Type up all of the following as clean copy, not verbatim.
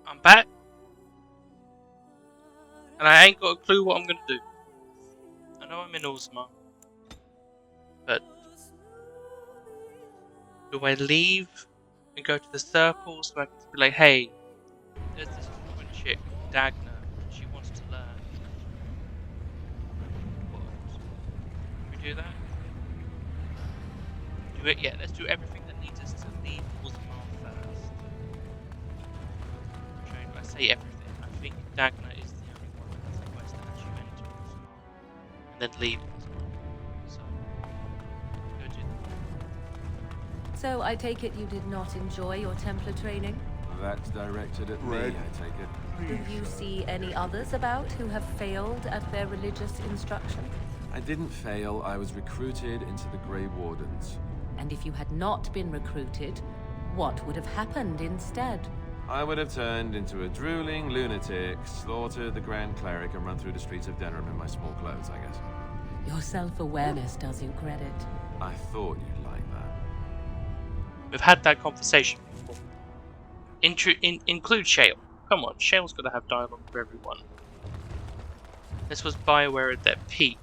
I'm back, and I ain't got a clue what I'm gonna do. I know I'm in Orzammar, but do I leave and go to the circles so I can be like, hey, there's this woman chick, Dagna, she wants to learn. What? Can we do that? Do it? Yeah, let's do everything that needs us to leave Orzammar first. I say everything. I think Dagna is the only one that has a quest to actually enter Orzammar and then leave Orzammar. So, go do that. So I take it you did not enjoy your Templar training? That's directed at me, I take it. Do you see any others about who have failed at their religious instruction? I didn't fail, I was recruited into the Grey Wardens. And if you had not been recruited, what would have happened instead? I would have turned into a drooling lunatic, slaughtered the Grand Cleric, and run through the streets of Denerim in my small clothes, I guess. Your self-awareness does you credit. I thought you'd like that. We've had that conversation before. Include Shale. Come on, Shale's got to have dialogue for everyone. This was BioWare at their peak.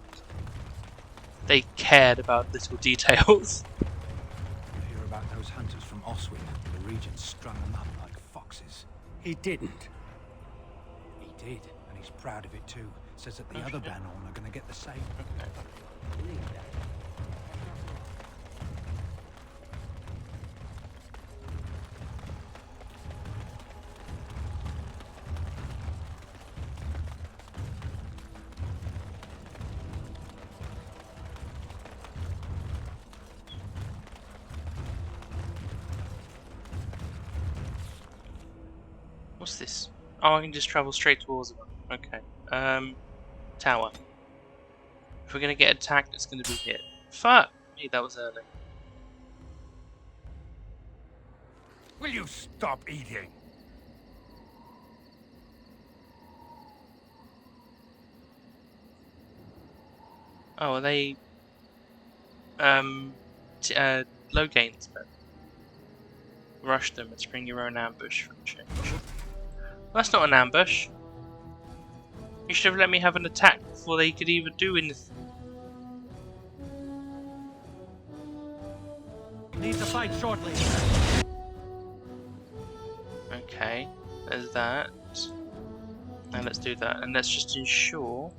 They cared about little details. I hear about those hunters from Oswin. The Regent strung them up like foxes. He didn't. He did, and he's proud of it too. Says that the other Bannermen are going to get the same. What's this? Oh, I can just travel straight towards it. Okay. Tower. If we're gonna get attacked, it's gonna be here. Fuck me, that was early. Will you stop eating? Oh, are they low gains, but rush them and spring your own ambush for a change. Well, that's not an ambush. You should have let me have an attack before they could even do anything. Need to fight shortly. Okay, there's that. Now let's do that, and let's just ensure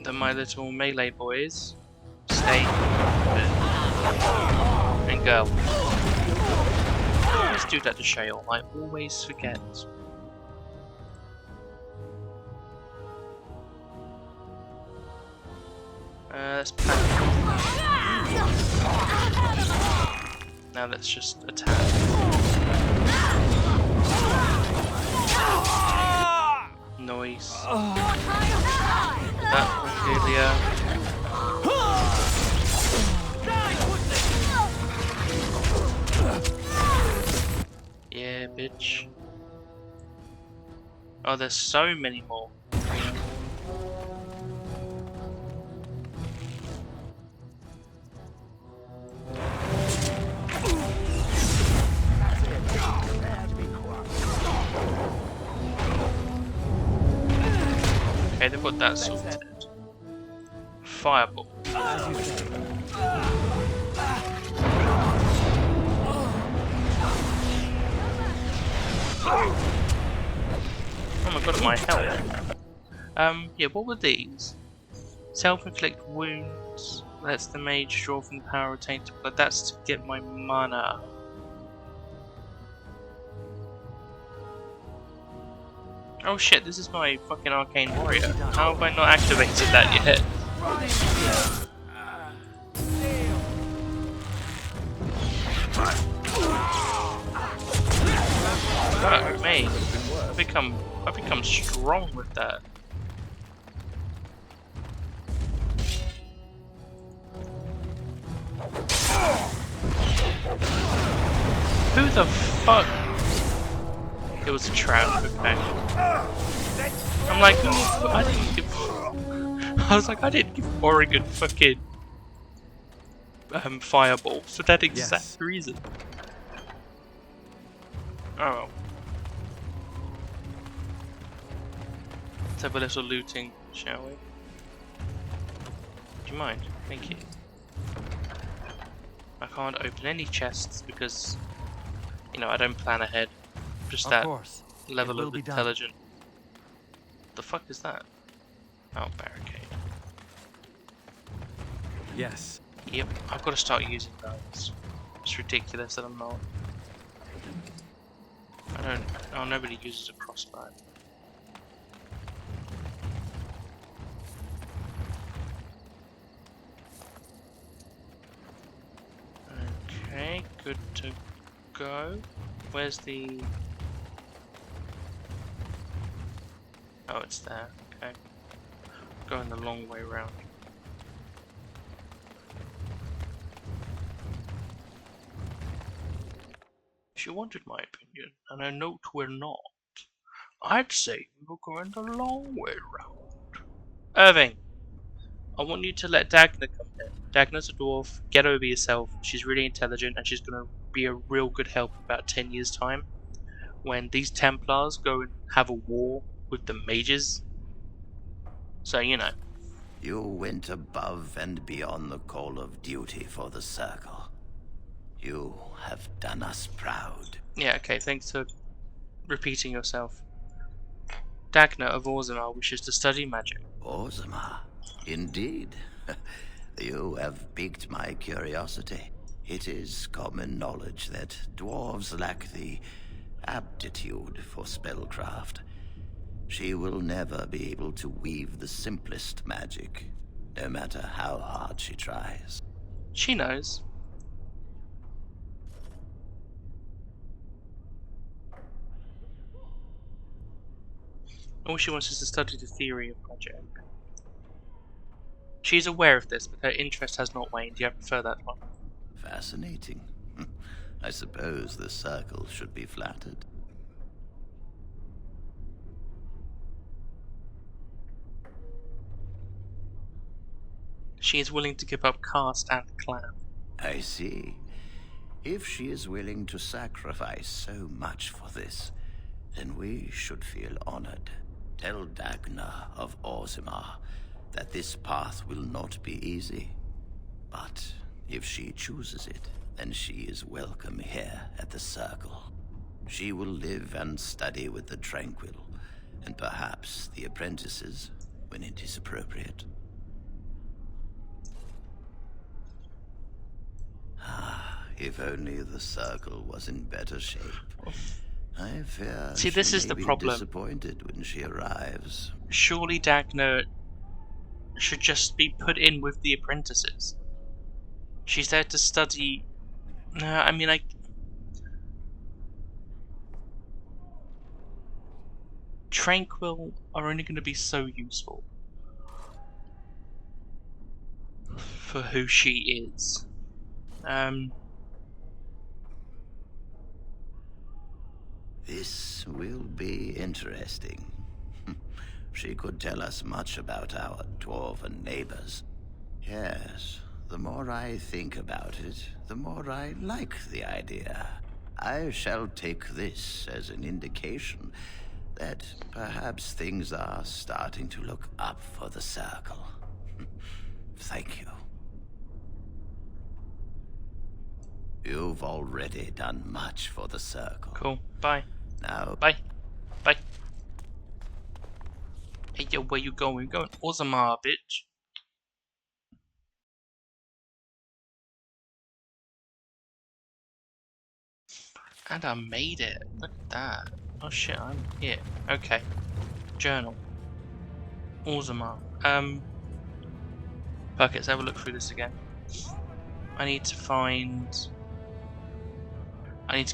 that my little melee boys stay and go. Let's do that to Shale. I always forget. Let's plan. Now let's just attack. Noise. That yeah, bitch. Oh, there's so many more. Okay, they've got that sorted. Fireball. Oh my god, my health. Yeah, what were these? Self-inflict wounds. Lets the mage draw from the power retained to blood. That's to get my mana. Oh shit, this is my fucking arcane warrior. How have I not activated that yet? Fuck me. I've become strong with that. Who the fuck? It was a trap, okay. I'm like, I didn't give. I was like, I didn't give Oregon fucking fireball for that exact reason. well. Let's have a little looting, shall we? Do you mind? Thank you. I can't open any chests because, you know, I don't plan ahead. Just Of that course. level It will of be done. intelligent. The fuck is that? Oh, barricade. Yes. Yep, I've got to start using those. It's ridiculous that I'm not. I don't. Oh, nobody uses a crossbow. Okay, good to go. Where's the... Oh, it's there. Okay. Going the long way round. If you wanted my opinion, and I note we're not, I'd say we were going the long way round. Irving, I want you to let Dagna come in. Dagna's a dwarf. Get over yourself. She's really intelligent, and she's going to be a real good help in about 10 years' time. When these Templars go and have a war with the mages. So, you know. You went above and beyond the call of duty for the Circle. You have done us proud. Yeah, okay, thanks for repeating yourself. Dagna of Orzammar wishes to study magic. Orzammar, indeed. You have piqued my curiosity. It is common knowledge that dwarves lack the aptitude for spellcraft. She will never be able to weave the simplest magic, no matter how hard she tries. She knows. All she wants is to study the theory of magic. She's aware of this, but her interest has not waned. Do you prefer that one? Fascinating. I suppose the Circle should be flattered. She is willing to give up caste and clan. I see. If she is willing to sacrifice so much for this, then we should feel honored. Tell Dagna of Orzammar that this path will not be easy. But if she chooses it, then she is welcome here at the Circle. She will live and study with the Tranquil, and perhaps the apprentices, when it is appropriate. If only the Circle was in better shape. I fear See, this she is may the be problem. disappointed when she arrives. Surely Dagna should just be put in with the apprentices. She's there to study. No, I mean, Tranquil are only going to be so useful for who she is. This will be interesting. She could tell us much about our dwarven neighbors. Yes, the more I think about it, the more I like the idea. I shall take this as an indication that perhaps things are starting to look up for the Circle. Thank you. You've already done much for the Circle. Cool. Bye. Now, Bye. Bye. Hey, yo, where you going? We're going Orzammar, bitch. And I made it. Look at that. Oh shit, I'm here. Okay. Journal. Orzammar. Fuck it, let's have a look through this again. I need to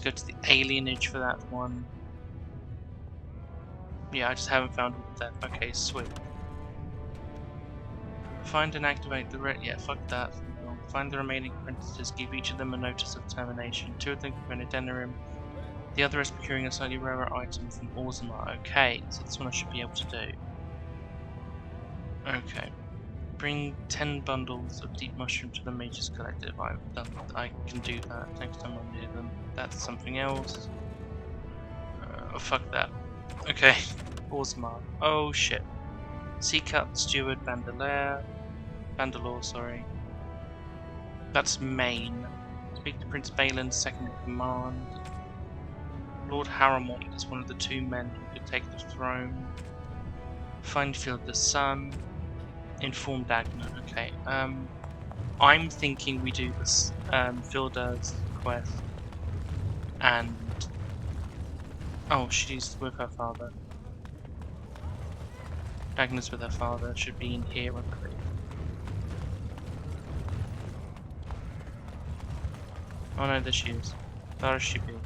go to the alienage for that one. Yeah, I just haven't found that. Okay, sweet. Find and activate the yeah, fuck that. Find the remaining apprentices, give each of them a notice of termination. 2 of them can go in a Denerim. The other is procuring a slightly rarer item from Orzammar. Okay, so this one I should be able to do. Okay. Bring 10 bundles of deep mushroom to the Mages Collective. I can do that next time I need them. That's something else. Oh, fuck that. Okay. Orzammar. Oh shit. Seek out the Steward Bandalore, sorry. That's Maine. Speak to Prince Balin, second in command. Lord Harrowmont is one of the two men who could take the throne. Find Field the Sun. Inform Dagna. Okay. I'm thinking we do this Filda's quest and oh, she's with her father. Dagna's with her father. Should be in here, I believe. Oh no, there she is. Where should she be?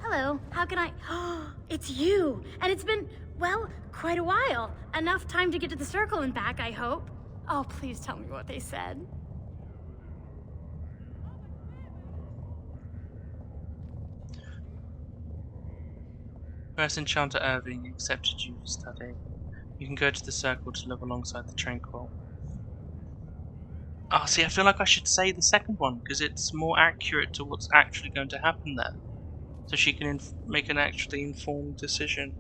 Hello, how can I... Oh, it's you! And it's been, well, quite a while. Enough time to get to the circle and back, I hope. Oh, please tell me what they said. First Enchanter Irving accepted you to study. You can go to the circle to live alongside the Tranquil. Oh, see, I feel like I should say the second one, because it's more accurate to what's actually going to happen there. So she can make an actually informed decision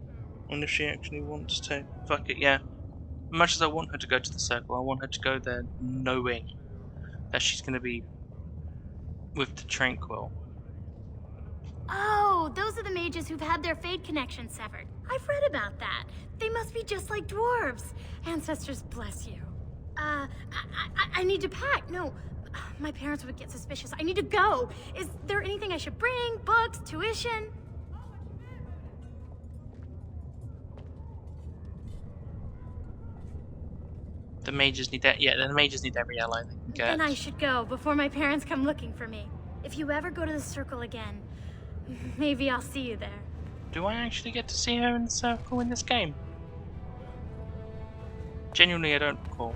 on if she actually wants to. Fuck it, yeah. As much as I want her to go to the circle, I want her to go there knowing that she's going to be with the Tranquil. Oh, those are the mages who've had their fate connection severed. I've read about that. They must be just like dwarves. Ancestors bless you. I need to pack. No, my parents would get suspicious. I need to go. Is there anything I should bring? Books? Tuition? The mages need that. Yeah, the mages need every ally they can get. Then I should go before my parents come looking for me. If you ever go to the circle again, maybe I'll see you there. Do I actually get to see her in the circle in this game? Genuinely, I don't recall.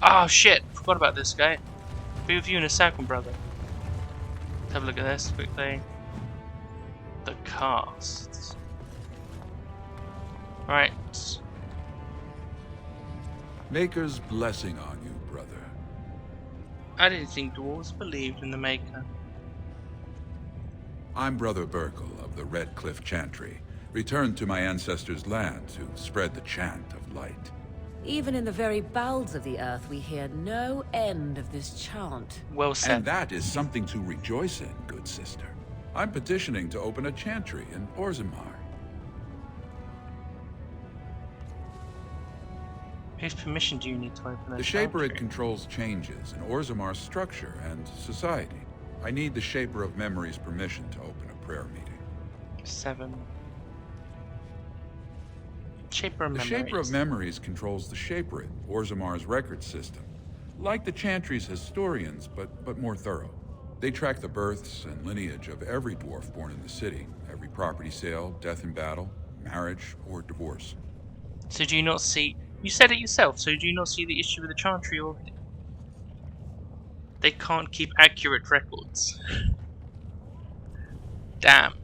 Oh shit! Forgot about this guy. Be with you in a second, brother. Let's have a look at this quickly. The casts. Right. Maker's blessing on you, brother. I didn't think dwarves believed in the Maker. I'm Brother Burkle of the Red Cliff Chantry, returned to my ancestors' land to spread the chant of light. Even in the very bowels of the earth, we hear no end of this chant. Well said. And that is something to rejoice in, good sister. I'm petitioning to open a chantry in Orzammar. Whose permission do you need to open a The chantry? Shaperid controls changes in Orzammar's structure and society. I need the Shaper of Memory's permission to open a prayer meeting. 7. Shaper of The Memories. Shaper of Memories controls the Shaperid, Orzammar's record system. Like the Chantry's historians, but more thorough. They track the births and lineage of every dwarf born in the city, every property sale, death in battle, marriage, or divorce. So do you not see... You said it yourself, so do you not see the issue with the Chantry already? They can't keep accurate records. Damn.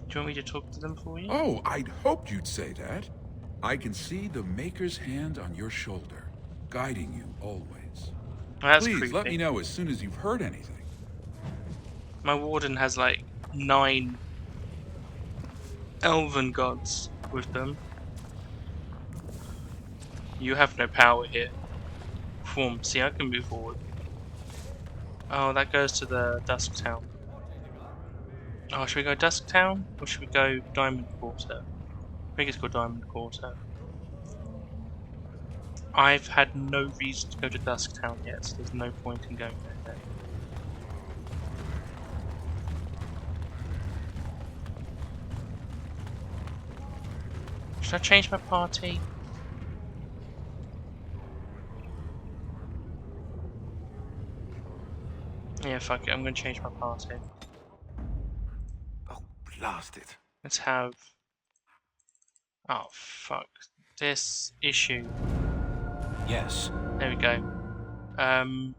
Do you want me to talk to them for you? Oh, I'd hoped you'd say that. I can see the Maker's hand on your shoulder, guiding you always. Well, that's Please creepy. let me know as soon as you've heard anything. My warden has like 9 elven gods with them. You have no power here. Form. See, I can move forward. Oh, that goes to the Dusk Town. Oh, should we go Dusk Town? Or should we go Diamond Quarter? I think it's called Diamond Quarter. I've had no reason to go to Dusk Town yet, so there's no point in going there. Should I change my party? Yeah, fuck it, I'm gonna change my party. Oh, blast it. Let's have... Oh, fuck. This issue. Yes. There we go. And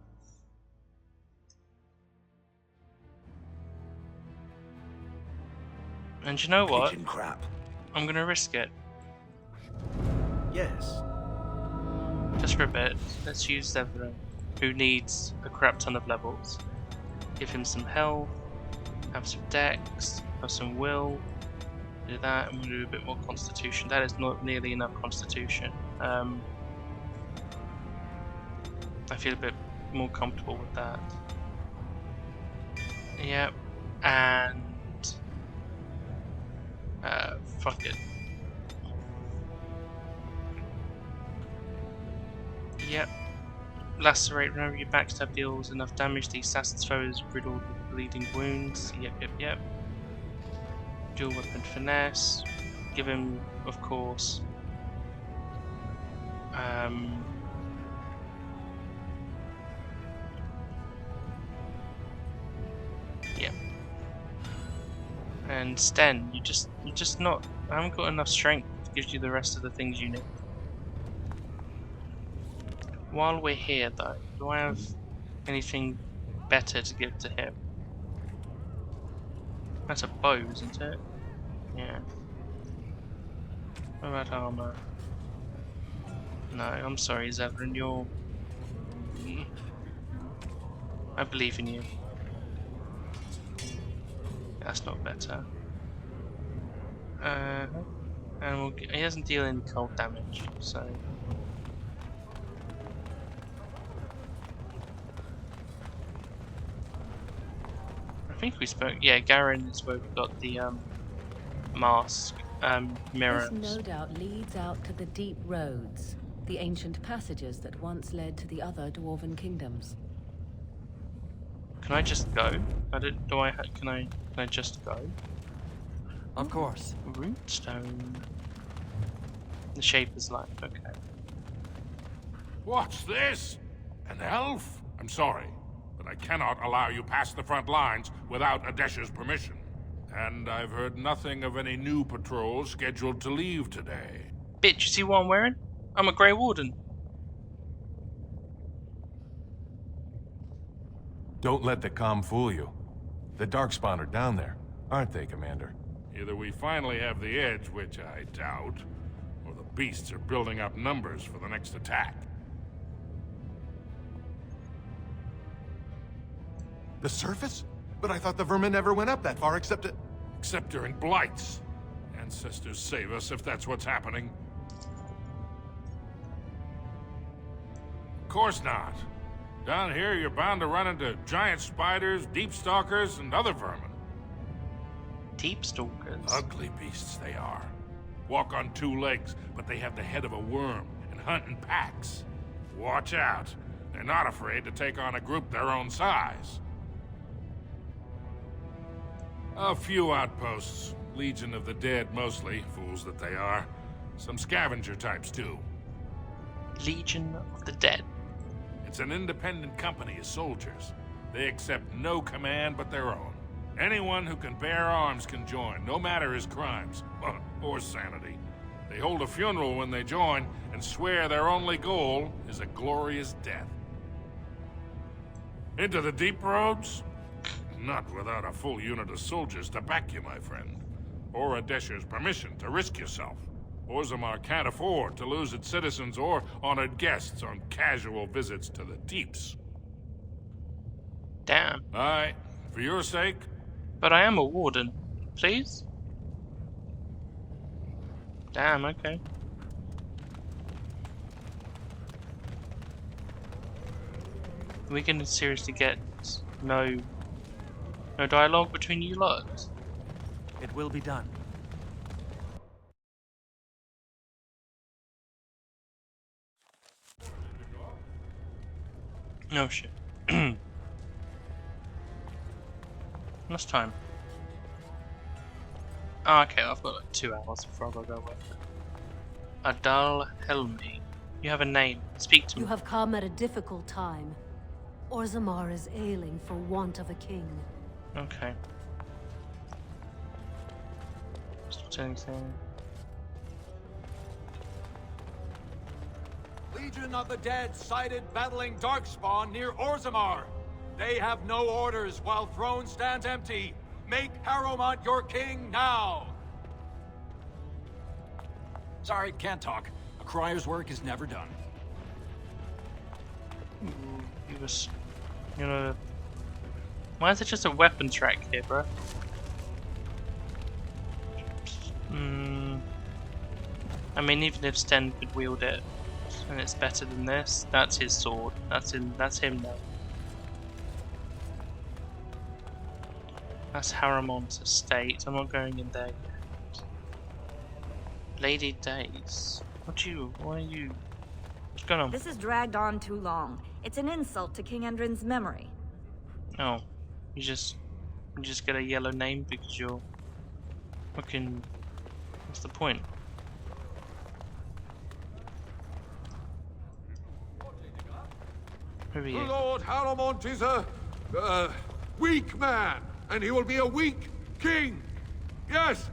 you know what? Pigeon crap. I'm gonna risk it. Yes. Just for a bit. Let's use Zevran, who needs a crap ton of levels. Give him some health. Have some dex. Have some will. Do that, and we'll do a bit more constitution. That is not nearly enough constitution. I feel a bit more comfortable with that. Yep, and fuck it. Yep. Lacerate whenever your backstab deals enough damage. The assassin's foe is riddled with bleeding wounds. Yep. Dual weapon finesse. Give him, of course. Yep. And Sten, you just not. I haven't got enough strength to give you the rest of the things you need. While we're here, though, do I have anything better to give to him? That's a bow, isn't it? Yeah. What about armor? No, I'm sorry, Zevran, you're... I believe in you. That's not better. And he doesn't deal any cold damage, so... I think we spoke. Yeah, Garen is where we got the mask mirrors. This no doubt leads out to the deep roads, the ancient passages that once led to the other dwarven kingdoms. Can I just go? Can I just go? Of course. Runestone. The shape is life. Okay. What's this? An elf? I'm sorry, but I cannot allow you past the front lines without Adesh's permission. And I've heard nothing of any new patrols scheduled to leave today. Bitch, you see what I'm wearing? I'm a Grey Warden. Don't let the comm fool you. The Darkspawn are down there, aren't they, Commander? Either we finally have the edge, which I doubt, or the beasts are building up numbers for the next attack. The surface? But I thought the vermin never went up that far except to... Except during Blights. Ancestors save us if that's what's happening. Of course not. Down here, you're bound to run into giant spiders, deep stalkers, and other vermin. Deep stalkers? Ugly beasts they are. Walk on two legs, but they have the head of a worm and hunt in packs. Watch out. They're not afraid to take on a group their own size. A few outposts. Legion of the Dead, mostly. Fools that they are. Some scavenger types, too. Legion of the Dead. It's an independent company of soldiers. They accept no command but their own. Anyone who can bear arms can join, no matter his crimes, or sanity. They hold a funeral when they join, and swear their only goal is a glorious death. Into the deep roads? Not without a full unit of soldiers to back you, my friend. Or Adesh's permission to risk yourself. Orzammar can't afford to lose its citizens or honored guests on casual visits to the deeps. Damn. Aye, for your sake. But I am a warden. Please? Damn, okay. We can seriously get no dialogue between you lot? It will be done. No shit. Last time. Oh, okay, I've got like 2 hours before I gotta go away. Adal Helmi. You have a name. Speak to me. You have come at a difficult time. Orzammar is ailing for want of a king. Okay. Just anything. Legion of the Dead sighted battling Darkspawn near Orzammar. They have no orders while throne stands empty. Make Harrowmont your king now! Sorry, can't talk. A crier's work is never done. He was, you know, Why is it just a weapon track here, bro? I mean, even if Sten could wield it, and it's better than this, that's his sword. That's him now. That's Haramon's estate. I'm not going in there yet. Lady Days. Why are you? What's going on? This has dragged on too long. It's an insult to King Endrin's memory. Oh, you just get a yellow name because you're fucking. What's the point? Who are you? Lord Haramont is a weak man, and he will be a weak king. Yes.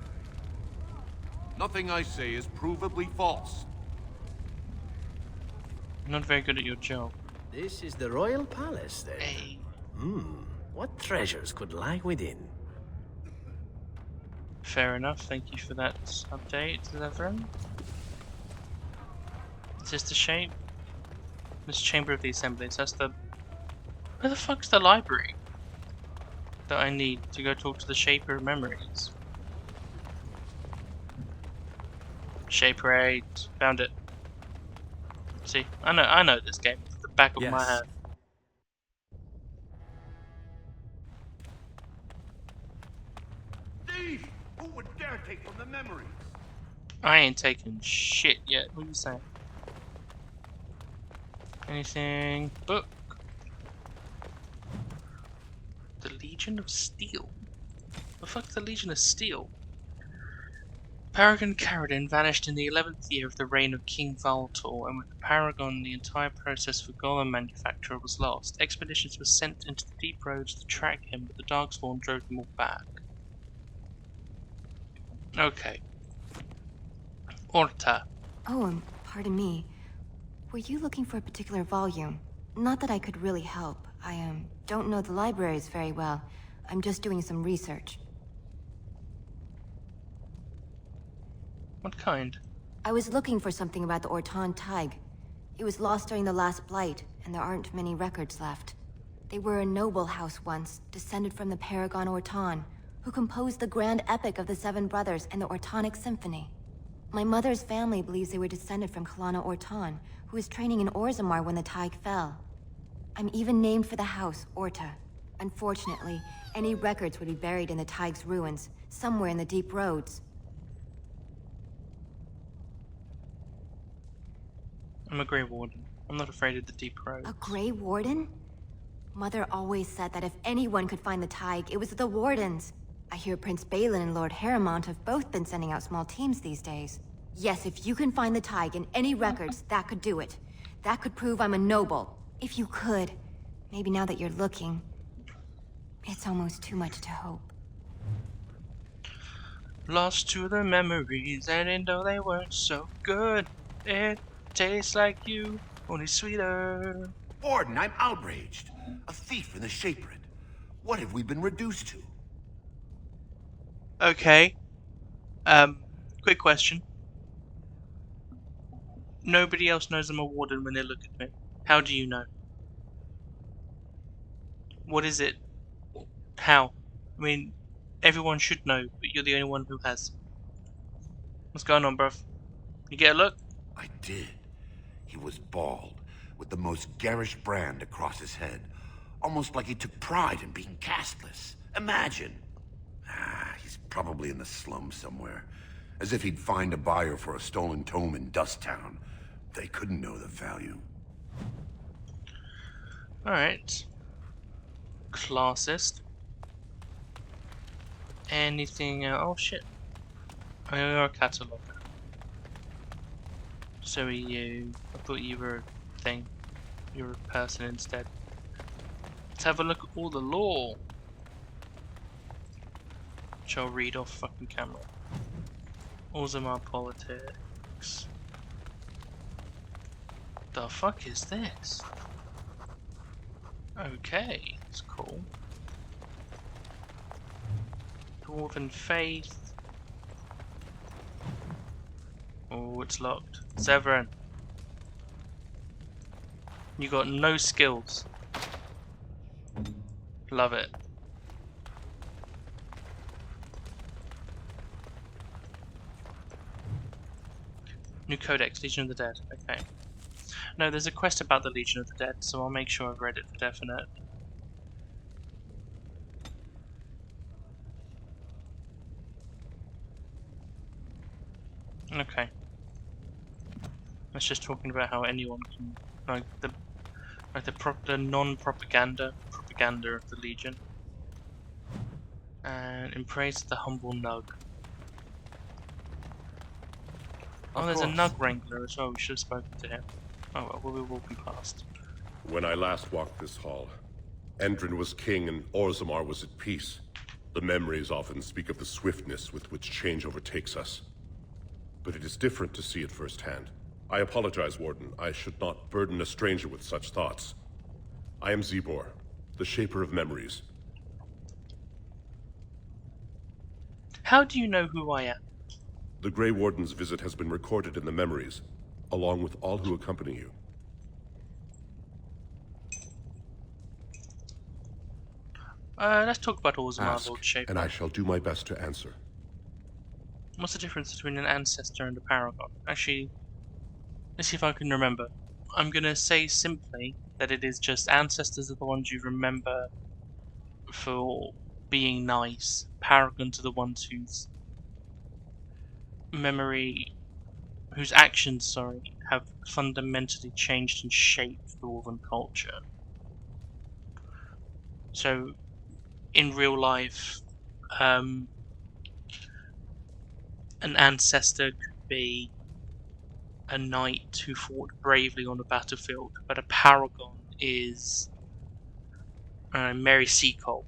Nothing I say is provably false. Not very good at your job. This is the royal palace, then. Hey. What treasures could lie within? Fair enough. Thank you for that update, everyone. Is this the shape? This Chamber of the Assemblies. That's the. Where the fuck's the library that I need to go talk to the Shaper of Memories? Shaper 8. Found it. See, I know this game. It's the back of my hand. These! Who would dare take from the memories? I ain't taking shit yet. What are you saying? Anything? Book. The Legion of Steel. The fuck's the Legion of Steel? Paragon Caradin vanished in the 11th year of the reign of King Veilgaurd, and with the Paragon the entire process for golem manufacture was lost. Expeditions were sent into the deep roads to track him, but the Darkspawn drove them all back. Okay. Orta. Oh, pardon me. Were you looking for a particular volume? Not that I could really help. I don't know the libraries very well. I'm just doing some research. What kind? I was looking for something about the Orton Tig. It was lost during the last Blight, and there aren't many records left. They were a noble house once, descended from the Paragon Orton, who composed the grand epic of the Seven Brothers and the Ortonic Symphony. My mother's family believes they were descended from Kalana Orton, who was training in Orzammar when the Tig fell. I'm even named for the house, Orta. Unfortunately, any records would be buried in the Tig's ruins, somewhere in the deep roads. I'm a Grey Warden. I'm not afraid of the deep roads. A Grey Warden? Mother always said that if anyone could find the Tig, it was the Wardens. I hear Prince Balin and Lord Haramont have both been sending out small teams these days. Yes, if you can find the Tig in any records, that could do it. That could prove I'm a noble. If you could. Maybe now that you're looking. It's almost too much to hope. Lost to the memories, and even though they weren't so good, it tastes like you, only sweeter. Warden, I'm outraged. A thief in the Shapered. What have we been reduced to? Okay. Quick question. Nobody else knows I'm a warden when they look at me. How do you know? What is it? How? I mean, everyone should know, but you're the only one who has. What's going on, bruv? You get a look? I did. He was bald, with the most garish brand across his head. Almost like he took pride in being castless. Imagine. He's probably in the slums somewhere. As if he'd find a buyer for a stolen tome in Dust Town. They couldn't know the value. Alright. Classist. Anything oh shit. Oh, you're a catalogue. So are you. I thought you were a thing. You're a person instead. Let's have a look at all the lore. Which I'll read off fucking camera. Orzammar politics. The fuck is this? Okay, it's cool. Dwarven faith. Oh, it's locked. Severin. You got no skills. Love it. New Codex, Legion of the Dead. Okay. No, there's a quest about the Legion of the Dead, so I'll make sure I've read it for definite. Okay. That's just talking about how anyone can, the non-propaganda of the Legion, and in praise of the humble Nug. Oh, there's a Nug Wrangler as well. We should have spoken to him. Oh well, we'll be walking past. When I last walked this hall, Endrin was king and Orzammar was at peace. The memories often speak of the swiftness with which change overtakes us. But it is different to see it firsthand. I apologize, Warden. I should not burden a stranger with such thoughts. I am Zebor, the Shaper of Memories. How do you know who I am? The Grey Warden's visit has been recorded in the memories, along with all who accompany you. Let's talk about Orzammar, Ask, Lord Shaper. and I shall do my best to answer. What's the difference between an ancestor and a paragon? Actually, let's see if I can remember. I'm gonna say simply that it is just ancestors are the ones you remember for being nice. Paragons are the ones whose actions, have fundamentally changed and shaped Dwarven culture. So, in real life, an ancestor could be a knight who fought bravely on a battlefield, but a paragon is Mary Seacole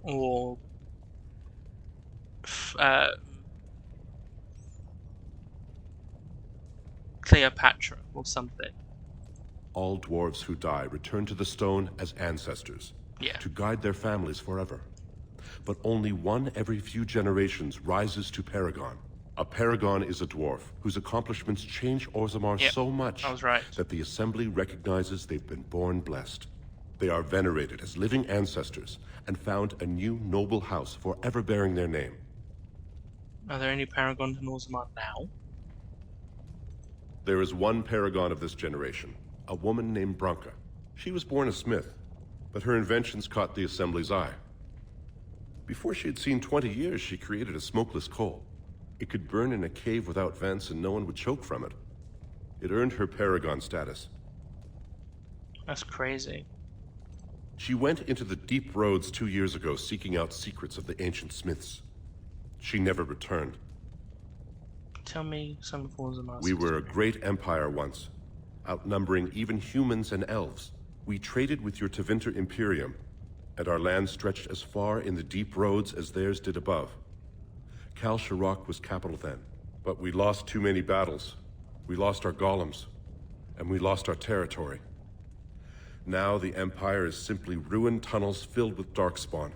or Cleopatra or something. All dwarves who die return to the stone as ancestors, to guide their families forever. But only one every few generations rises to paragon. A paragon is a dwarf whose accomplishments change Orzammar so much that the Assembly recognizes they've been born blessed. They are venerated as living ancestors and found a new noble house forever bearing their name. Are there any paragons in Orzammar now? There is one paragon of this generation, a woman named Branka. She was born a smith, but her inventions caught the Assembly's eye. Before she had seen 20 years, she created a smokeless coal. It could burn in a cave without vents and no one would choke from it. It earned her paragon status. That's crazy. She went into the deep roads 2 years ago seeking out secrets of the ancient smiths. She never returned. Tell me some of Orzammar's We were a great empire once, outnumbering even humans and elves. We traded with your Tevinter Imperium, and our land stretched as far in the deep roads as theirs did above. Kal Sharok was capital then, but we lost too many battles. We lost our golems, and we lost our territory. Now the Empire is simply ruined tunnels filled with darkspawn.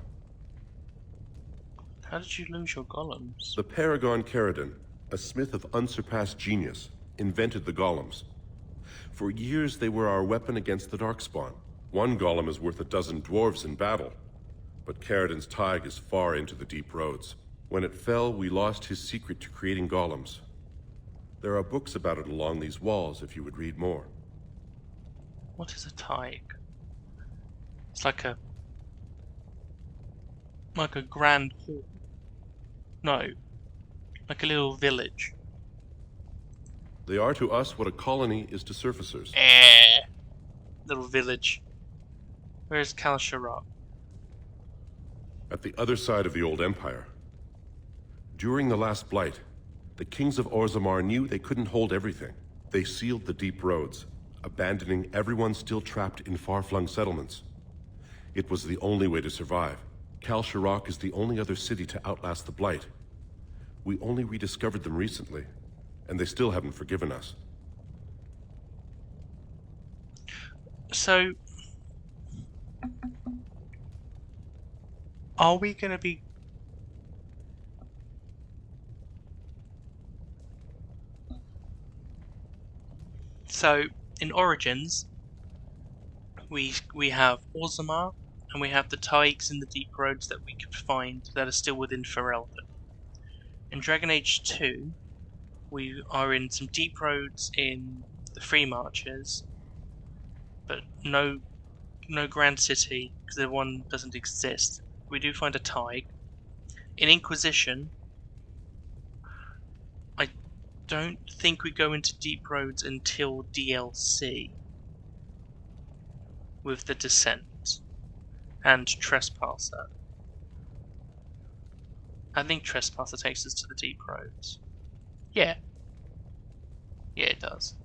How did you lose your golems? The Paragon Caridon, a smith of unsurpassed genius, invented the golems. For years they were our weapon against the darkspawn. One golem is worth a dozen dwarves in battle, but Caridon's Tig is far into the deep roads. When it fell, we lost his secret to creating golems. There are books about it along these walls if you would read more. What is a Tig? It's like a grand hall. No, like a little village. They are to us what a colony is to surfacers. Little village. Where's Kal Sharok? At the other side of the old empire. During the last Blight, the kings of Orzammar knew they couldn't hold everything. They sealed the deep roads, abandoning everyone still trapped in far-flung settlements. It was the only way to survive. Kal Sharok is the only other city to outlast the Blight. We only rediscovered them recently, and they still haven't forgiven us. So, are we gonna be... So, in Origins, we have Orzammar, and we have the Tigs in the deep roads that we could find that are still within Ferelden. In Dragon Age 2, We are in some deep roads in the Free Marches, but no Grand City, because the one doesn't exist. We do find a Tig. In Inquisition, I don't think we go into deep roads until DLC with the Descent and Trespasser. I think Trespasser takes us to the deep roads. Yeah. Yeah, it does.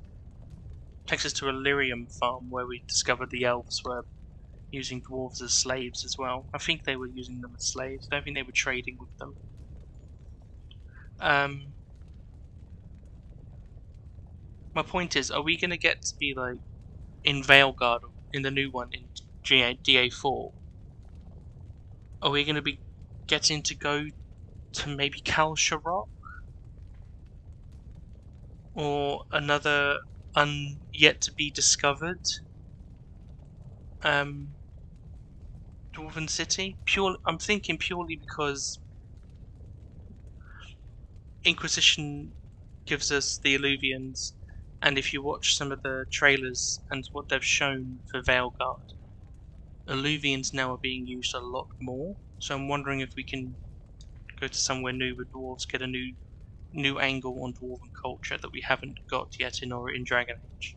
Takes us to a lyrium farm where we discovered the elves were using dwarves as slaves as well. I think they were using them as slaves. I don't think they were trading with them. My point is, are we going to get to be like in Veilgaurd, in the new one, in DA4? Are we going to be getting to go to maybe Kalsharok? Or another yet to be discovered Dwarven City? I'm thinking purely because Inquisition gives us the Illuvians, and if you watch some of the trailers and what they've shown for Veilgaurd, Illuvians now are being used a lot more. So I'm wondering if we can go to somewhere new with dwarves, get a new angle on dwarven culture that we haven't got yet in Dragon Age.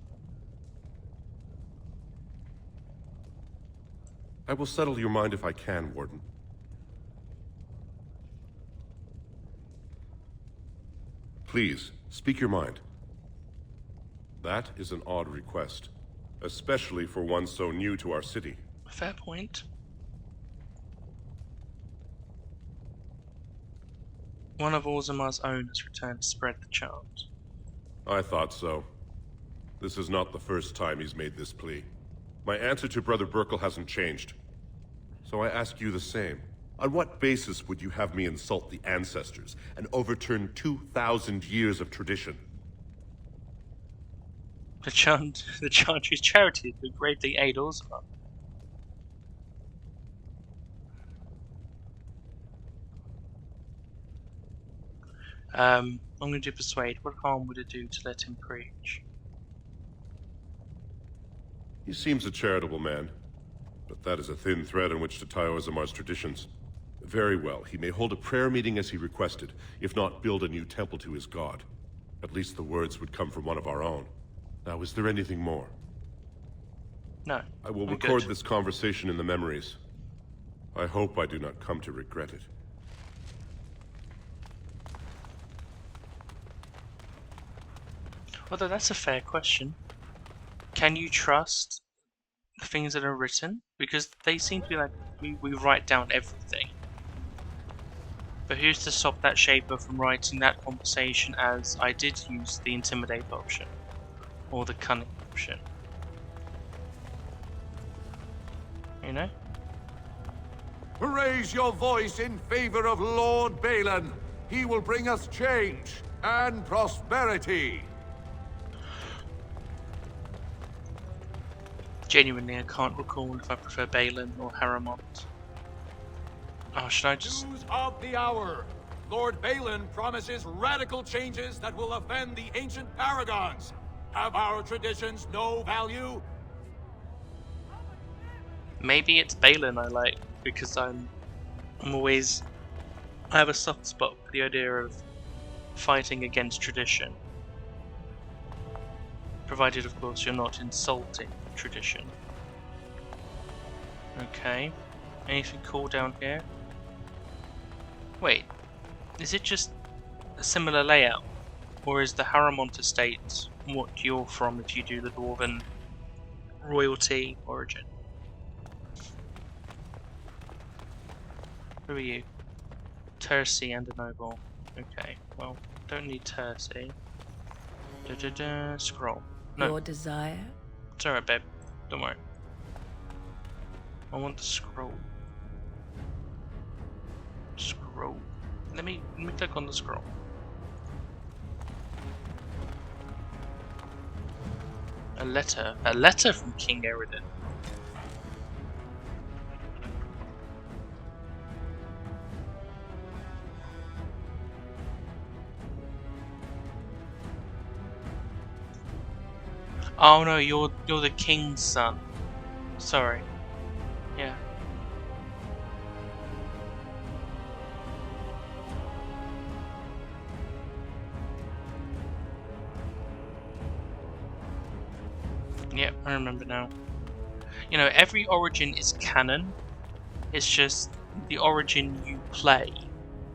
I will settle your mind if I can, Warden. Please, speak your mind. That is an odd request, especially for one so new to our city. Fair point. One of Orzammar's own has returned to spread the chant. I thought so. This is not the first time he's made this plea. My answer to Brother Burkle hasn't changed. So I ask you the same. On what basis would you have me insult the ancestors and overturn 2,000 years of tradition? The Chantry's charity who greatly aid Orzammar. I'm going to persuade. What harm would it do to let him preach? He seems a charitable man, but that is a thin thread on which to tie Orzammar's traditions. Very well, he may hold a prayer meeting as he requested, if not build a new temple to his god. At least the words would come from one of our own. Now, is there anything more? No. I will record this conversation in the memories. I hope I do not come to regret it. Although that's a fair question. Can you trust the things that are written? Because they seem to be like, we write down everything. But who's to stop that Shaper from writing that conversation as I did use the Intimidate option? Or the Cunning option? You know? Raise your voice in favor of Lord Balin. He will bring us change and prosperity. Genuinely, I can't recall if I prefer Balin or Harrowmont. Oh, should I just... News of the hour. Lord Balin promises radical changes that will offend the ancient paragons. Have our traditions no value? Maybe it's Balin I like, because I'm always... I have a soft spot for the idea of fighting against tradition. Provided, of course, you're not insulting tradition. Okay. Anything cool down here? Wait, is it just a similar layout? Or is the Harrowmont estate what you're from if you do the Dwarven royalty origin? Who are you? Tercy and a noble. Okay, well, don't need Tercy. Scroll. No. Your desire? It's alright, babe. Don't worry. I want the scroll. Scroll. Let me click on the scroll. A letter. A letter from King Eridan. Oh no, you're the king's son. Sorry. Yeah. Yep, I remember now. You know, every origin is canon. It's just the origin you play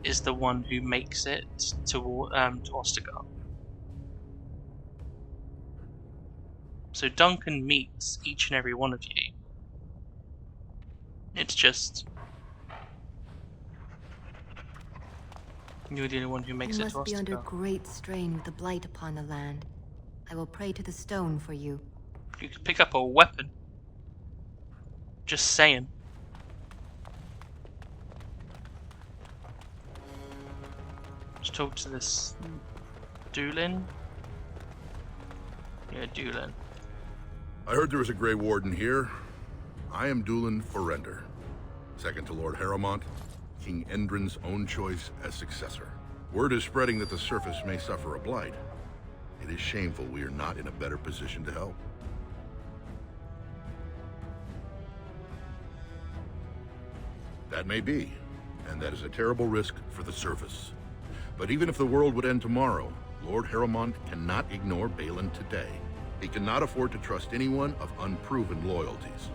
is the one who makes it to Ostagar. So Duncan meets each and every one of you. It's just you're the only one who makes you it to must be under Ostagar. great strain with the blight upon the land. I will pray to the stone for you. You could pick up a weapon. Just saying. Let's talk to this Doolin. Yeah, Doolin. I heard there was a Grey Warden here. I am Doolin Forrender, second to Lord Harrowmont, King Endrin's own choice as successor. Word is spreading that the surface may suffer a blight. It is shameful we are not in a better position to help. That may be, and that is a terrible risk for the surface. But even if the world would end tomorrow, Lord Harrowmont cannot ignore Balin today. He cannot afford to trust anyone of unproven loyalties.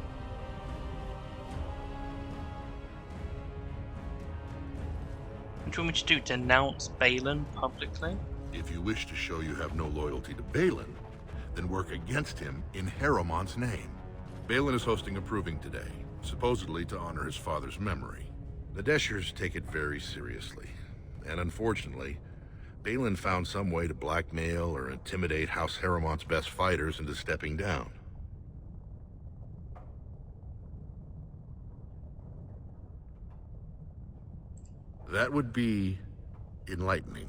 What do you want me to do? Denounce Balin publicly? If you wish to show you have no loyalty to Balin, then work against him in Harrowmont's name. Balin is hosting a proving today, supposedly to honor his father's memory. The Deshers take it very seriously, and unfortunately, Balin found some way to blackmail or intimidate House Harrowmont's best fighters into stepping down. That would be enlightening.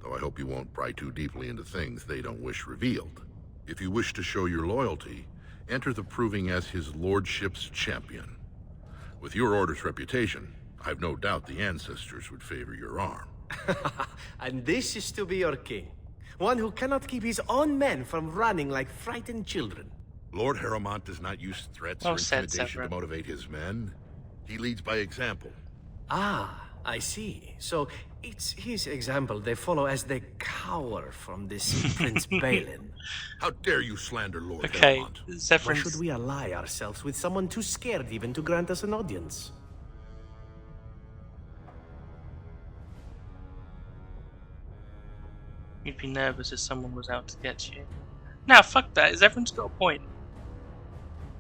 Though I hope you won't pry too deeply into things they don't wish revealed. If you wish to show your loyalty, enter the proving as his lordship's champion. With your order's reputation, I've no doubt the ancestors would favor your arm. And this is to be your king. One who cannot keep his own men from running like frightened children. Lord Harrowmont does not use threats or intimidation to motivate his men. He leads by example. Ah, I see. So it's his example they follow as they cower from this Prince Balin. How dare you slander Lord Harrowmont? Why should we ally ourselves with someone too scared even to grant us an audience? You'd be nervous if someone was out to get you. Now, fuck that. Everyone's got a point.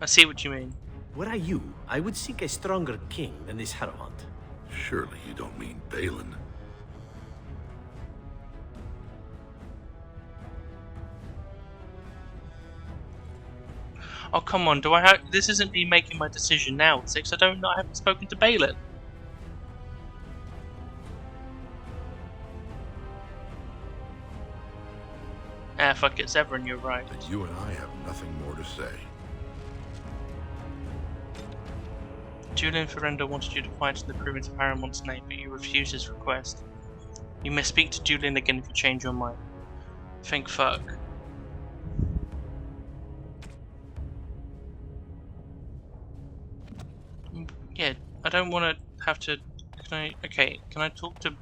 I see what you mean. Were I you, I would seek a stronger king than this Harrowmont. Surely you don't mean Balin. Oh, come on. Do I have... This isn't me making my decision now, Six. I haven't spoken to Balin. Ah, fuck it, Severin, you're right. That you and I have nothing more to say. Julian Ferrando wanted you to fight in the Provence of Harrowmont's name, but you refused his request. You may speak to Julian again if you change your mind. Think fuck. Yeah, I don't want to have to... can I talk to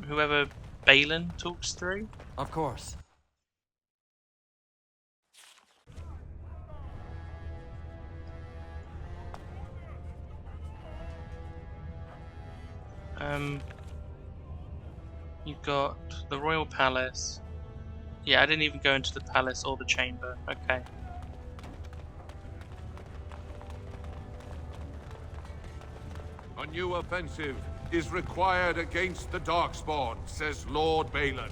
whoever Balin talks through? Of course. You've got the Royal Palace. Yeah, I didn't even go into the palace or the chamber. Okay. A new offensive is required against the Darkspawn, says Lord Balin.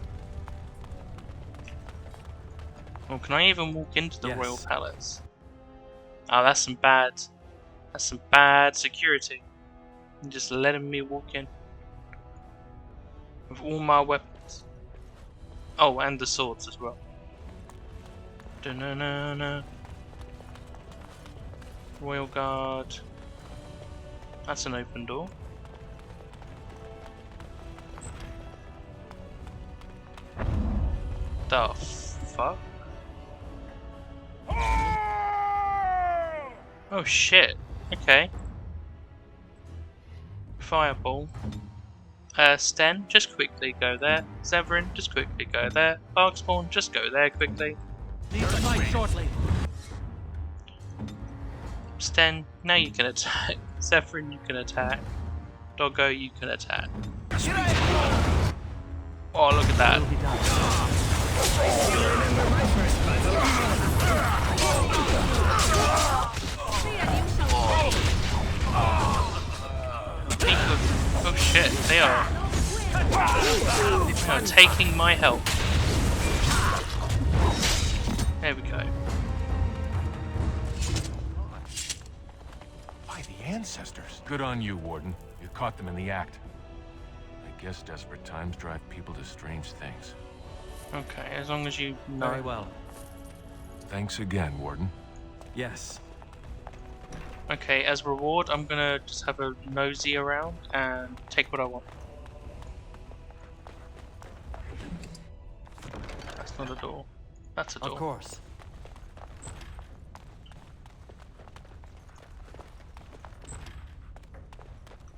Well, can I even walk into the Royal Palace? Oh, that's some bad security. Just letting me walk in with all my weapons. Oh, and the swords as well. Da-na-na-na. Royal Guard. That's an open door. The fuck? Oh shit. Okay. Fireball. Sten, just quickly go there. Severin, just quickly go there. Darkspawn, just go there quickly. Need to fight shortly. Sten, now you can attack. Severin, you can attack. Doggo, you can attack. Oh, look at that. Oh shit, they are taking my help. There we go. By the ancestors. Good on you, Warden. You caught them in the act. I guess desperate times drive people to strange things. Okay, as long as you know. Very well. Thanks again, Warden. Yes. Okay, as reward, I'm gonna just have a nosy around and take what I want. That's not a door. That's a door. Of course.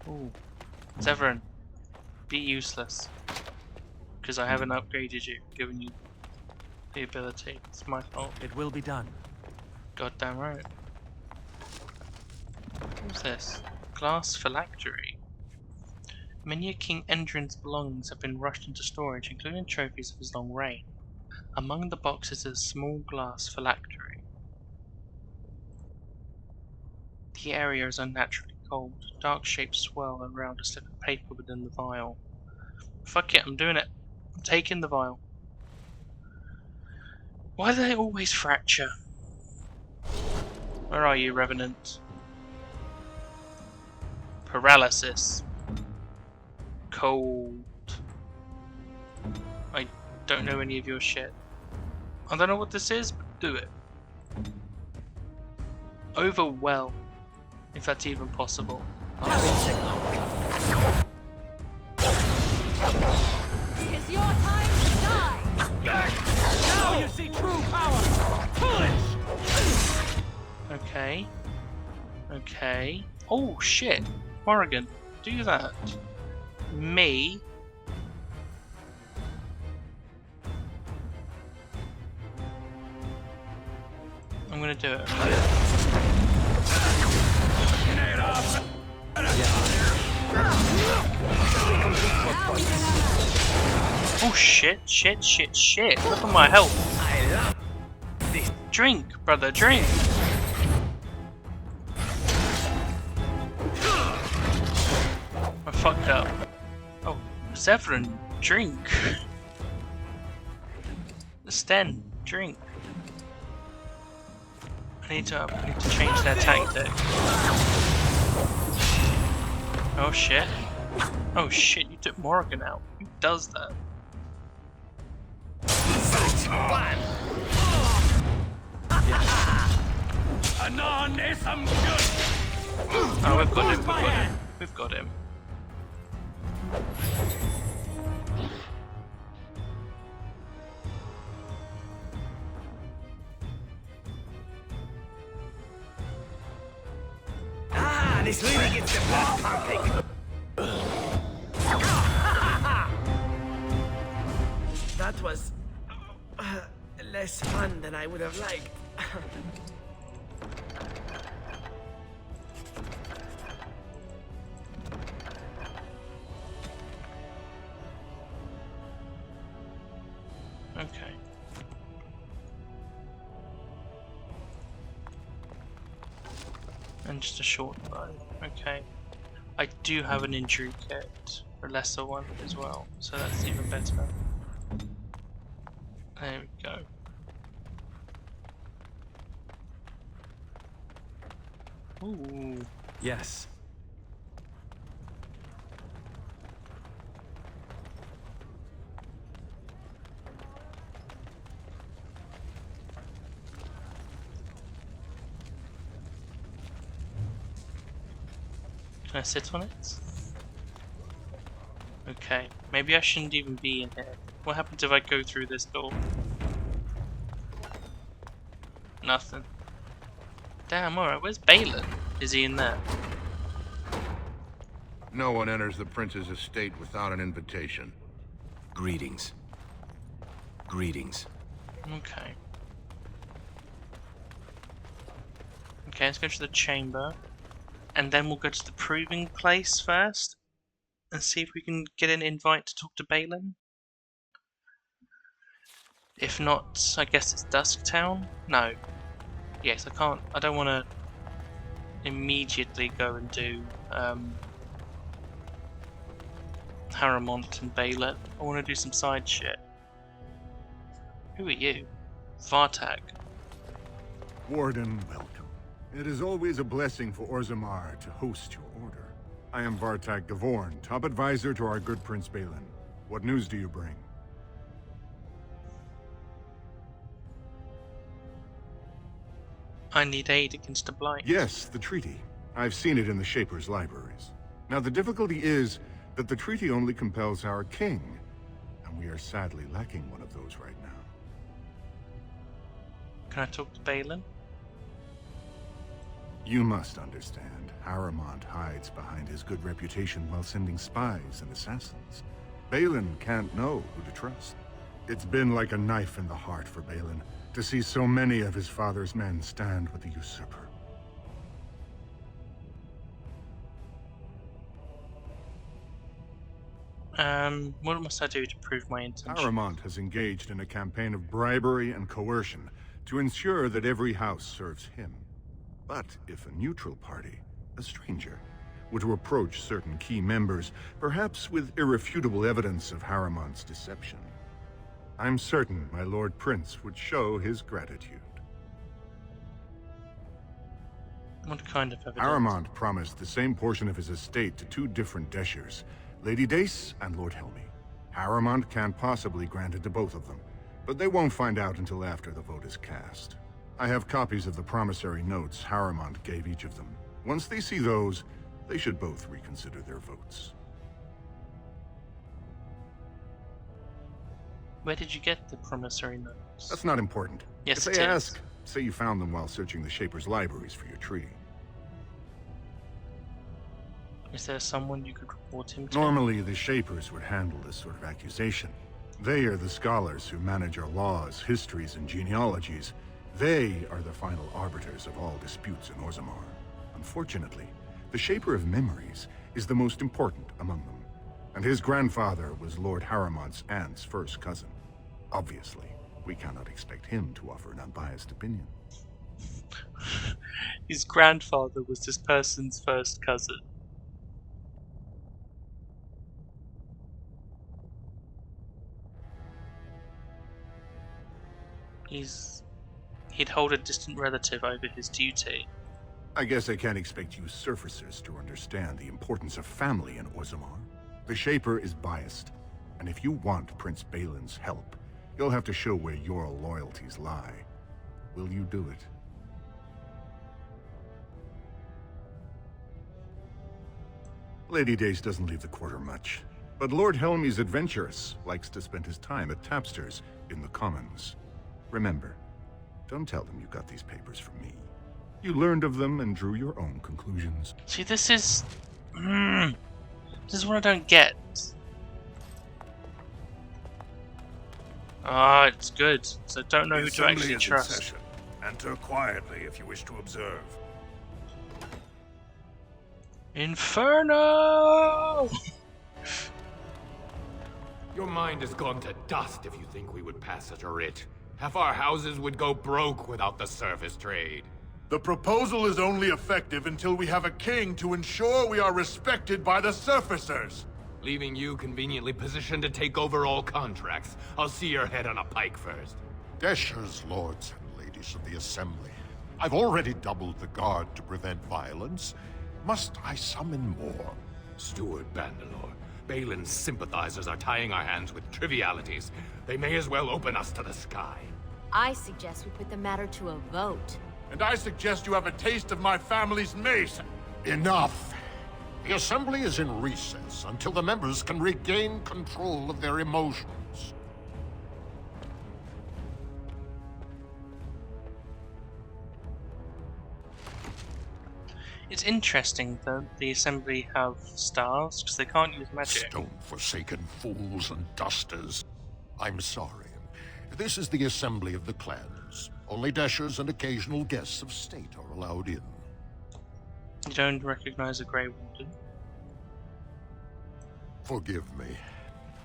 Ooh. Severin, be useless. Because I haven't upgraded you, given you the ability. It's my fault. It will be done. Goddamn right. What's this? Glass phylactery. Many a King Endrin's belongings have been rushed into storage, including trophies of his long reign. Among the boxes is a small glass phylactery. The area is unnaturally cold. Dark shapes swirl around a slip of paper within the vial. Fuck it, I'm doing it. I'm taking the vial. Why do they always fracture? Where are you, Revenant? Paralysis. Cold. I don't know any of your shit. I don't know what this is, but do it. Overwhelm. If that's even possible. It's your time to die! Now you see true power! Foolish! Okay. Okay. Oh shit! Morrigan, do that. Me. I'm gonna do it. Oh shit, shit, shit, shit. Look at my health. Drink, brother, drink. I fucked up. Oh, Severin, drink. Sten, drink. I need to change their tactic. Oh shit. Oh shit, you took Morrigan out. Who does that? Oh, we've got him, we've got him. We've got him. This really gets the blood pumping. That was less fun than I would have liked. Okay. And just a short bow. Okay. I do have an injury kit, a lesser one as well, so that's even better. There we go. Ooh. Yes. Can I sit on it? Okay, maybe I shouldn't even be in here. What happens if I go through this door? Nothing. Damn, alright, where's Balin? Is he in there? No one enters the prince's estate without an invitation. Greetings. Greetings. Okay. Okay, let's go to the chamber. And then we'll go to the proving place first. And see if we can get an invite to talk to Balin. If not, I guess it's Dusktown? No. Yes, I don't want to immediately go and do Harrowmont and Balin. I want to do some side shit. Who are you? Vartag. Warden, welcome. It is always a blessing for Orzammar to host your order. I am Vartag Gavorn, top advisor to our good Prince Balin. What news do you bring? I need aid against the Blight. Yes, the treaty. I've seen it in the Shaper's libraries. Now the difficulty is that the treaty only compels our king, and we are sadly lacking one of those right now. Can I talk to Balin? You must understand, Harrowmont hides behind his good reputation while sending spies and assassins. Balin can't know who to trust. It's been like a knife in the heart for Balin to see so many of his father's men stand with the usurper. What must I do to prove my intention? Harrowmont has engaged in a campaign of bribery and coercion to ensure that every house serves him. But if a neutral party, a stranger, were to approach certain key members, perhaps with irrefutable evidence of Harrowmont's deception, I'm certain my Lord Prince would show his gratitude. What kind of evidence? Harrowmont promised the same portion of his estate to two different Deshers, Lady Dace and Lord Helmy. Harrowmont can't possibly grant it to both of them, but they won't find out until after the vote is cast. I have copies of the promissory notes Harrowmont gave each of them. Once they see those, they should both reconsider their votes. Where did you get the promissory notes? That's not important. Yes, if it they is. ask, say you found them while searching the Shaper's libraries for your treaty. Is there someone you could report him to? Normally, the Shapers would handle this sort of accusation. They are the scholars who manage our laws, histories, and genealogies. They are the final arbiters of all disputes in Orzammar. Unfortunately, the Shaper of Memories is the most important among them, and his grandfather was Lord Harrowmont's aunt's first cousin. Obviously, we cannot expect him to offer an unbiased opinion. His grandfather was this person's first cousin. He'd hold a distant relative over his duty. I guess I can't expect you surfacers to understand the importance of family in Orzammar. The Shaper is biased, and if you want Prince Balin's help, you'll have to show where your loyalties lie. Will you do it? Lady Dace doesn't leave the quarter much, but Lord Helmy's adventurous, likes to spend his time at tapsters in the Commons. Remember, don't tell them you got these papers from me. You learned of them and drew your own conclusions. See, this is what I don't get. Ah, it's good. So don't know who to actually trust. Enter quietly if you wish to observe. Inferno! Your mind has gone to dust if you think we would pass such a writ. Half our houses would go broke without the service trade. The proposal is only effective until we have a king to ensure we are respected by the surfacers. Leaving you conveniently positioned to take over all contracts. I'll see your head on a pike first. Deshers, lords and ladies of the Assembly. I've already doubled the guard to prevent violence. Must I summon more? Steward Bandalore, Balin's sympathizers are tying our hands with trivialities. They may as well open us to the sky. I suggest we put the matter to a vote. And I suggest you have a taste of my family's mace. Enough! The Assembly is in recess until the members can regain control of their emotions. It's interesting that the Assembly have stars, because they can't use magic. Stone-forsaken fools and dusters. I'm sorry. This is the Assembly of the Clans. Only dashers and occasional guests of state are allowed in. You don't recognize a Grey Warden? Forgive me.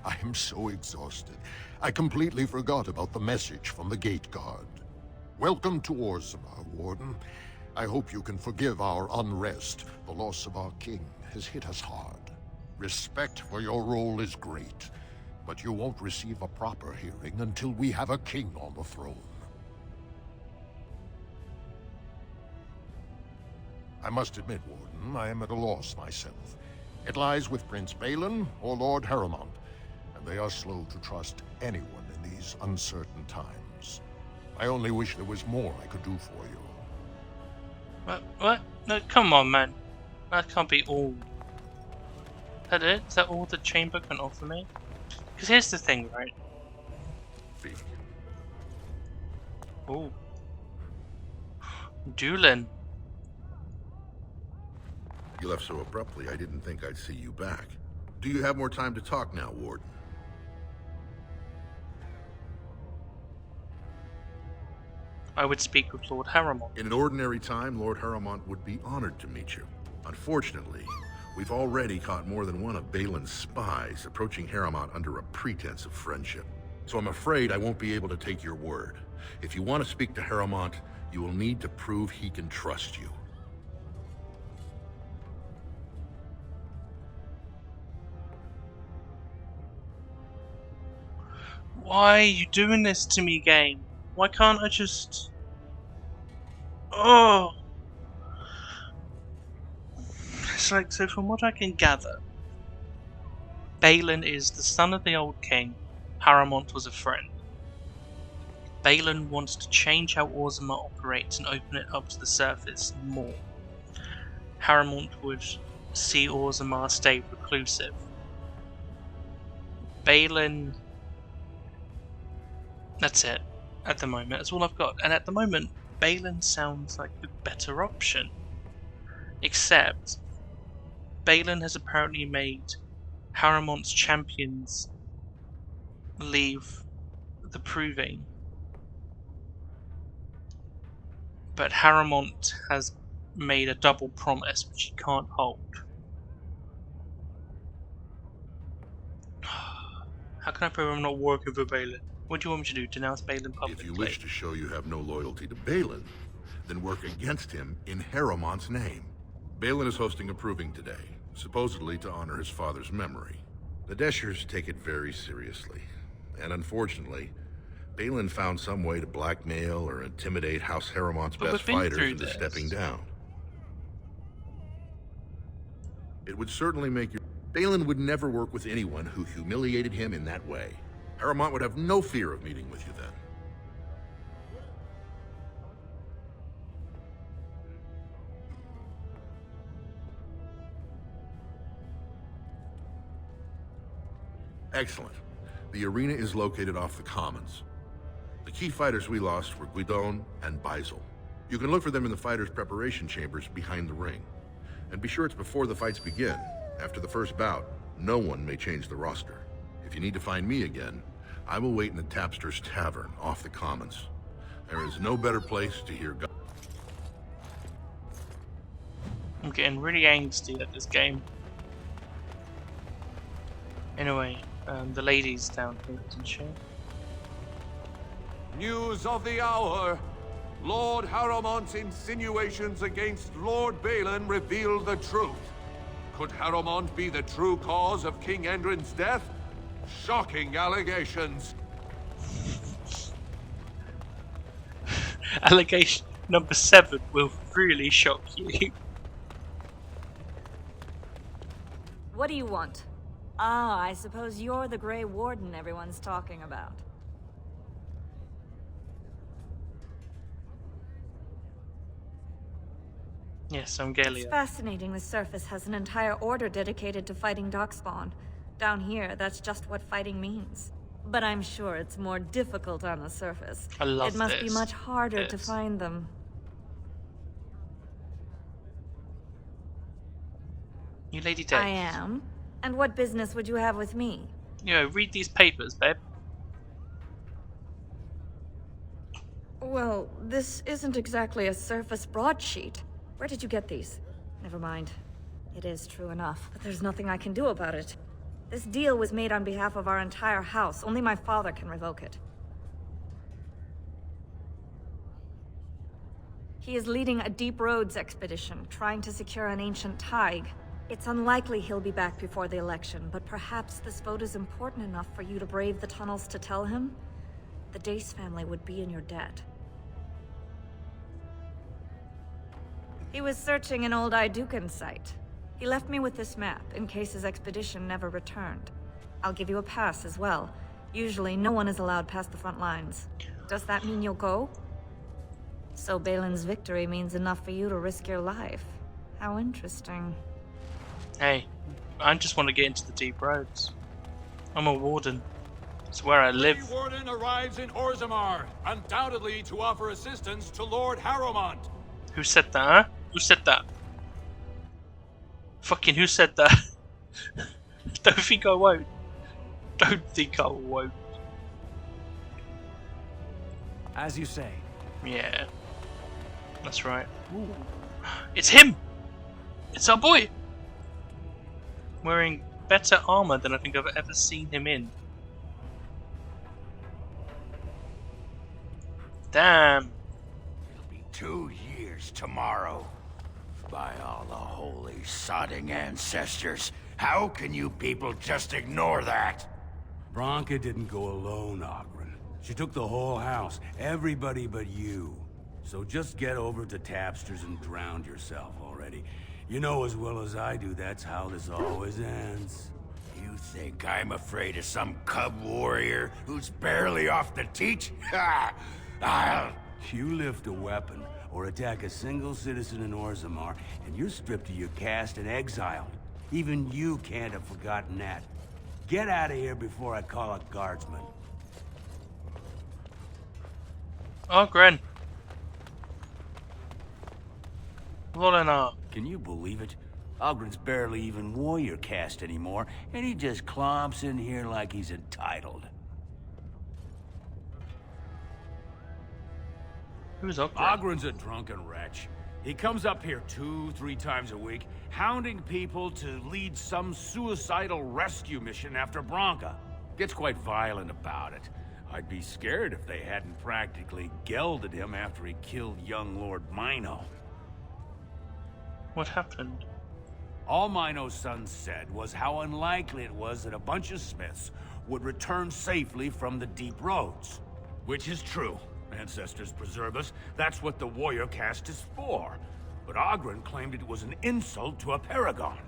I am so exhausted. I completely forgot about the message from the gate guard. Welcome to Orzammar, Warden. I hope you can forgive our unrest. The loss of our king has hit us hard. Respect for your role is great, but you won't receive a proper hearing until we have a king on the throne. I must admit, Warden, I am at a loss myself. It lies with Prince Balin or Lord Harrowmont, and they are slow to trust anyone in these uncertain times. I only wish there was more I could do for you. What? No, come on, man. That can't be all. Is that it? Is that all the chamber can offer me? Because here's the thing, right? Oh. Doolin. You left so abruptly, I didn't think I'd see you back. Do you have more time to talk now, Warden? I would speak with Lord Harrowmont. In an ordinary time, Lord Harrowmont would be honored to meet you. Unfortunately, we've already caught more than one of Balin's spies approaching Harrowmont under a pretense of friendship. So I'm afraid I won't be able to take your word. If you want to speak to Harrowmont, you will need to prove he can trust you. Why are you doing this to me, game? Why can't I just... Oh! It's like, so from what I can gather, Balin is the son of the old king. Harrowmont was a friend. Balin wants to change how Orzammar operates and open it up to the surface more. Harrowmont would see Orzammar stay reclusive. Balin... That's it. At the moment, that's all I've got. And at the moment, Balin sounds like the better option. Except, Balin has apparently made Harrowmont's champions leave the Proving. But Harrowmont has made a double promise which he can't hold. How can I prove I'm not working for Balin? What do you want me to do? Denounce Balin publicly? If you wish to show you have no loyalty to Balin, then work against him in Harrowmont's name. Balin is hosting a proving today, supposedly to honor his father's memory. The Deshers take it very seriously, and unfortunately, Balin found some way to blackmail or intimidate House Harrowmont's best fighters into stepping down. It would certainly make you... Balin would never work with anyone who humiliated him in that way. Harrowmont would have no fear of meeting with you then. Excellent. The arena is located off the Commons. The key fighters we lost were Guidon and Beisel. You can look for them in the fighters' preparation chambers behind the ring. And be sure it's before the fights begin. After the first bout, no one may change the roster. If you need to find me again, I will wait in the Tapster's Tavern off the Commons. There is no better place to hear God. I'm getting really angsty at this game. Anyway, the lady's down here, isn't she? News of the hour. Lord Harrowmont's insinuations against Lord Balin reveal the truth. Could Harrowmont be the true cause of King Endrin's death? Shocking allegations. Allegation number 7 will really shock you. What do you want? Ah, I suppose you're the Grey Warden everyone's talking about. Yes, I'm It's Galia. fascinating the surface has an entire order dedicated to fighting darkspawn. Down here, that's just what fighting means. But I'm sure it's more difficult on the surface. I love It must be this. much harder to This. find them. You Lady Dex. I am. And what business would you have with me? Read these papers, babe. Well, this isn't exactly a surface broadsheet. Where did you get these? Never mind. It is true enough, but there's nothing I can do about it. This deal was made on behalf of our entire house. Only my father can revoke it. He is leading a Deep Roads expedition, trying to secure an ancient Tig. It's unlikely he'll be back before the election, but perhaps this vote is important enough for you to brave the tunnels to tell him? The Dace family would be in your debt. He was searching an old Idukan site. He left me with this map, in case his expedition never returned. I'll give you a pass as well. Usually, no one is allowed past the front lines. Does that mean you'll go? So Balin's victory means enough for you to risk your life. How interesting. Hey, I just want to get into the Deep Roads. I'm a warden. It's where I live. The warden arrives in Orzammar, undoubtedly to offer assistance to Lord Harrowmont. Who said that, huh? Who said that? Fucking who said that? Don't think I won't. Don't think I won't. As you say. Yeah. That's right. Ooh. It's him! It's our boy! Wearing better armor than I think I've ever seen him in. Damn. It'll be 2 years tomorrow. By all the holy sodding ancestors, how can you people just ignore that? Branka didn't go alone, Ogren. She took the whole house, everybody but you. So just get over to Tapster's and drown yourself already. You know as well as I do that's how this always ends. You think I'm afraid of some cub warrior who's barely off the teat? Ha! You lift a weapon or attack a single citizen in Orzammar, and you're stripped of your caste and exiled. Even you can't have forgotten that. Get out of here before I call a guardsman. Ogren. Volinar. Can you believe it? Ogren's barely even warrior caste anymore, and he just clomps in here like he's entitled. Who's Ogren? Ogren's a drunken wretch. He comes up here 2-3 times a week, hounding people to lead some suicidal rescue mission after Branka. Gets quite violent about it. I'd be scared if they hadn't practically gelded him after he killed young Lord Mino. What happened? All Mino's son said was how unlikely it was that a bunch of Smiths would return safely from the Deep Roads. Which is true. Ancestors preserve us. That's what the warrior caste is for. But Ogren claimed it was an insult to a paragon.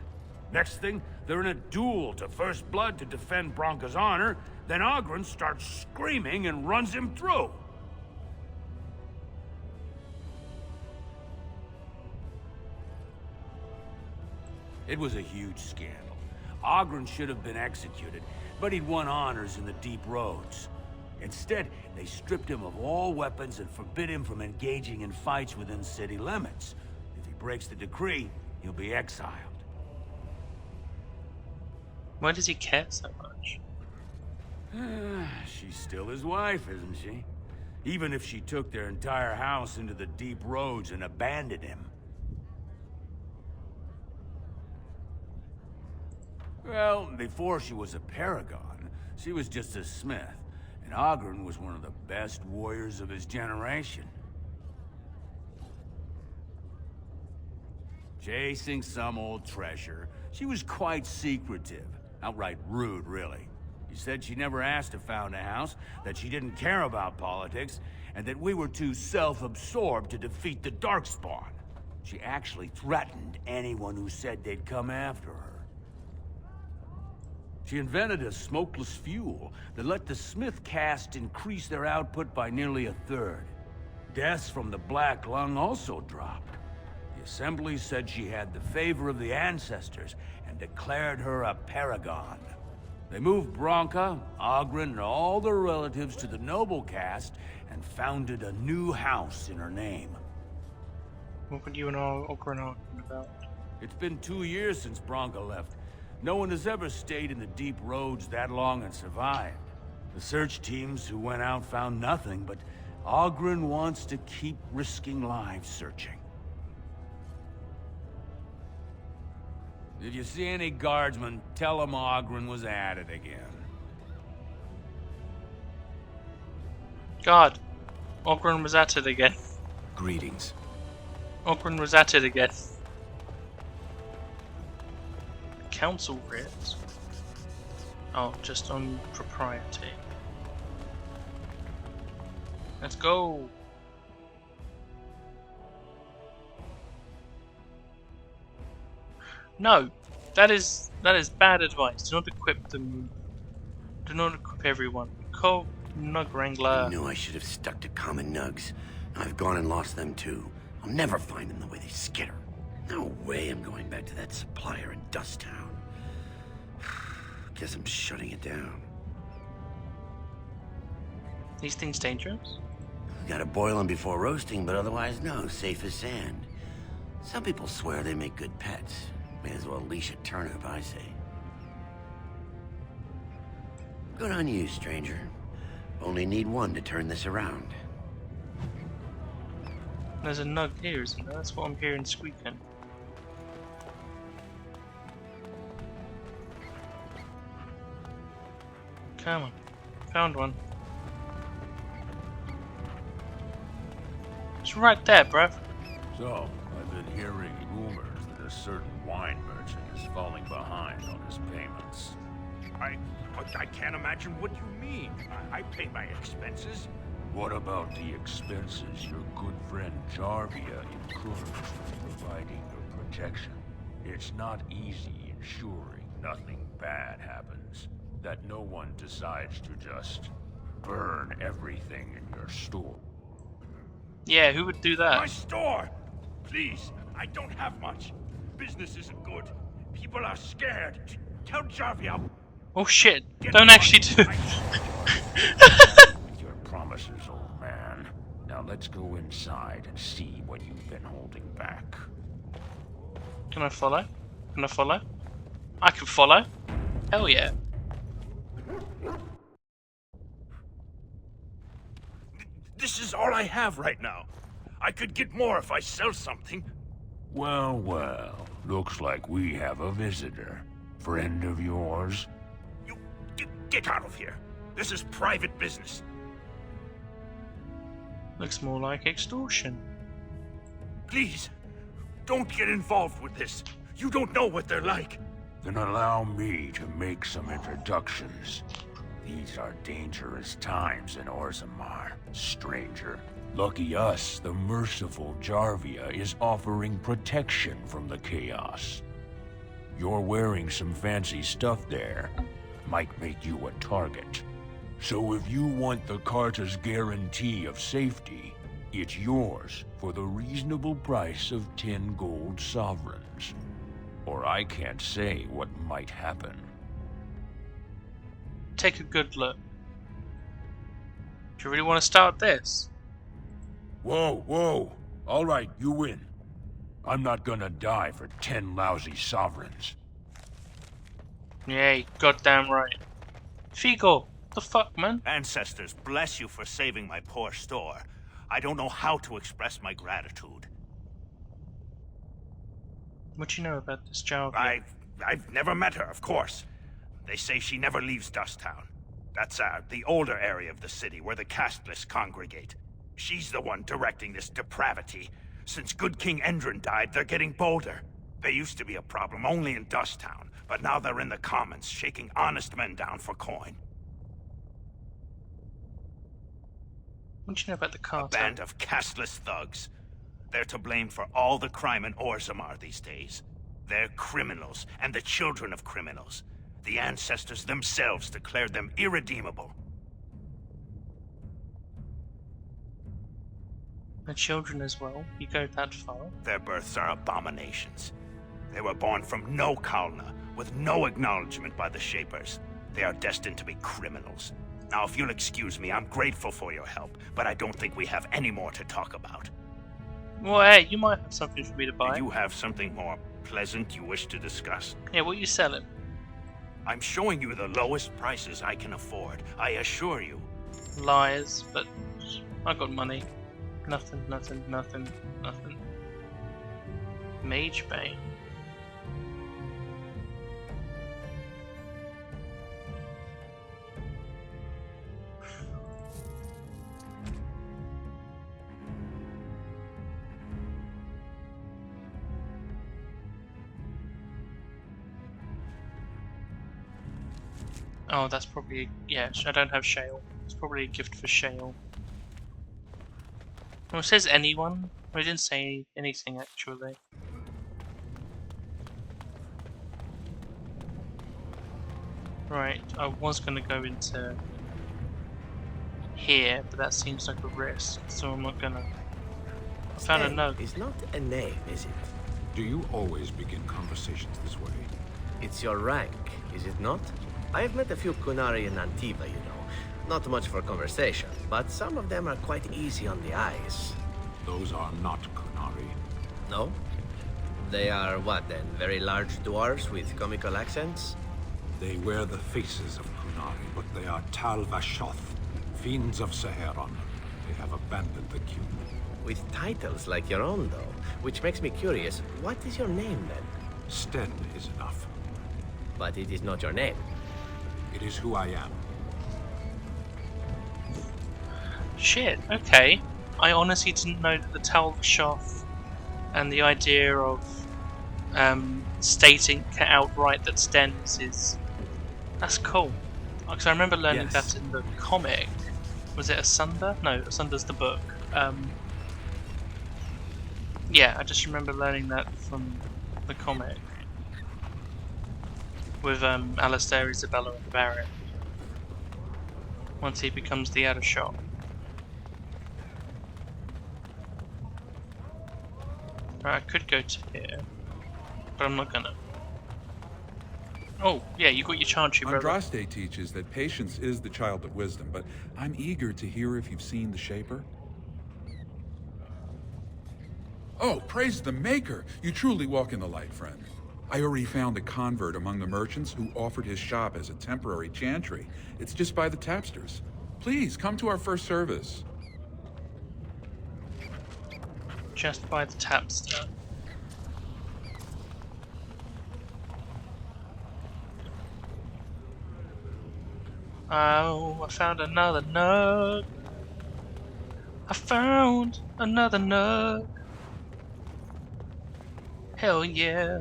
Next thing, they're in a duel to first blood to defend Branka's honor. Then Ogren starts screaming and runs him through. It was a huge scandal. Ogren should have been executed, but he'd won honors in the Deep Roads. Instead, they stripped him of all weapons and forbid him from engaging in fights within city limits. If he breaks the decree, he'll be exiled. Why does he care so much? She's still his wife, isn't she? Even if she took their entire house into the Deep Roads and abandoned him. Well, before she was a paragon, she was just a smith. And Ogren was one of the best warriors of his generation. Chasing some old treasure, she was quite secretive. Outright rude, really. She said she never asked to found a house, that she didn't care about politics, and that we were too self-absorbed to defeat the Darkspawn. She actually threatened anyone who said they'd come after her. She invented a smokeless fuel that let the Smith caste increase their output by nearly 1/3. Deaths from the Black Lung also dropped. The Assembly said she had the favor of the ancestors and declared her a paragon. They moved Branka, Ogren, and all their relatives to the noble caste and founded a new house in her name. What were you and Ogren arguing about? It's been 2 years since Bronca left. No one has ever stayed in the deep roads that long and survived. The search teams who went out found nothing, but Oghren wants to keep risking lives searching. If you see any guardsmen, tell them Oghren was at it again. God, Oghren was at it again. Greetings. Oghren was at it again. Council writ? Oh, just on propriety. Let's go. No, that is bad advice. Do not equip them. Do not equip everyone. Call Nug Wrangler. I knew I should have stuck to common nugs. I've gone and lost them too. I'll never find them the way they skitter. No way I'm going back to that supplier in Dust Town. Guess I'm shutting it down. These things dangerous? Gotta boil them before roasting, but otherwise no, safe as sand. Some people swear they make good pets. May as well leash a turnip, I say. Good on you, stranger. Only need one to turn this around. There's a nug here, isn't there? That's what I'm hearing squeaking. Come on. Found one. It's right there, bruv. So, I've been hearing rumors that a certain wine merchant is falling behind on his payments. I can't imagine what you mean. I pay my expenses. What about the expenses your good friend Jarvia incurs for providing your protection? It's not easy ensuring nothing bad happens, that no one decides to just burn everything in your store. Yeah, who would do that? My store! Please, I don't have much. Business isn't good. People are scared. Tell Jarvia. Oh shit, don't actually do Your promises, old man. Now let's go inside and see what you've been holding back. Can I follow? Can I follow? I can follow. Hell yeah. This is all I have right now. I could get more if I sell something. Well, well. Looks like we have a visitor. Friend of yours? Get out of here. This is private business. Looks more like extortion. Please, don't get involved with this. You don't know what they're like. Then allow me to make some introductions. These are dangerous times in Orzammar, stranger. Lucky us, the merciful Jarvia is offering protection from the chaos. You're wearing some fancy stuff there. Might make you a target. So if you want the Carta's guarantee of safety, it's yours for the reasonable price of 10 gold sovereigns. Or I can't say what might happen. Take a good look. Do you really want to start this? Whoa, whoa. All right, you win. I'm not gonna die for 10 lousy sovereigns. Yeah, goddamn right. Veilgaurd, the fuck, man? Ancestors, bless you for saving my poor store. I don't know how to express my gratitude. What do you know about this Jarvia? I've never met her, of course. They say she never leaves Dust Town. That's the older area of the city where the casteless congregate. She's the one directing this depravity. Since good King Endrin died, they're getting bolder. They used to be a problem only in Dust Town, but now they're in the commons, shaking honest men down for coin. What do you know about the Carta? A band of casteless thugs. They're to blame for all the crime in Orzammar these days. They're criminals, and the children of criminals. The ancestors themselves declared them irredeemable. The children as well? You go that far? Their births are abominations. They were born from no Kalna, with no acknowledgement by the Shapers. They are destined to be criminals. Now, if you'll excuse me, I'm grateful for your help, but I don't think we have any more to talk about. Well, hey, you might have something for me to buy. Do you have something more pleasant you wish to discuss? Yeah, what are you selling? I'm showing you the lowest prices I can afford, I assure you. Lies, but I got money. Nothing, nothing, nothing, nothing. Mage Bane. Oh, that's probably, yeah, I don't have Shale. It's probably a gift for Shale. Well, it says anyone. I didn't say anything actually. Right, I was going to go into here, but that seems like a risk, so I'm not gonna. I found a note. It's not a name, is it? Do you always begin conversations this way? It's your rank, is it not? I've met a few Kunari in Antiva, you know. Not much for conversation, but some of them are quite easy on the eyes. Those are not Kunari. No? They are what then? Very large dwarves with comical accents? They wear the faces of Kunari, but they are Tal Vashoth, fiends of Saharan. They have abandoned the cube. With titles like your own, though, which makes me curious. What is your name, then? Sten is enough. But it is not your name. It is who I am. Shit, okay. I honestly didn't know that the Tal Vashoth and the idea of stating outright that Sten's is... That's cool. Because I remember learning that in the comic. Was it Asunder? No, Asunder's the book. Yeah, I just remember learning that from the comic. With Alistair, Isabella and Barrett. Once he becomes the outer shot. Right, I could go to here, but I'm not gonna. Oh, yeah, you got your Chantry, brother. Andraste teaches that patience is the child of wisdom, but I'm eager to hear if you've seen the Shaper. Oh, praise the Maker! You truly walk in the light, friend. I already found a convert among the merchants who offered his shop as a temporary chantry. It's just by the tapsters. Please, come to our first service. Just by the tapster. Oh, I found another nug. I found another nug. Hell yeah.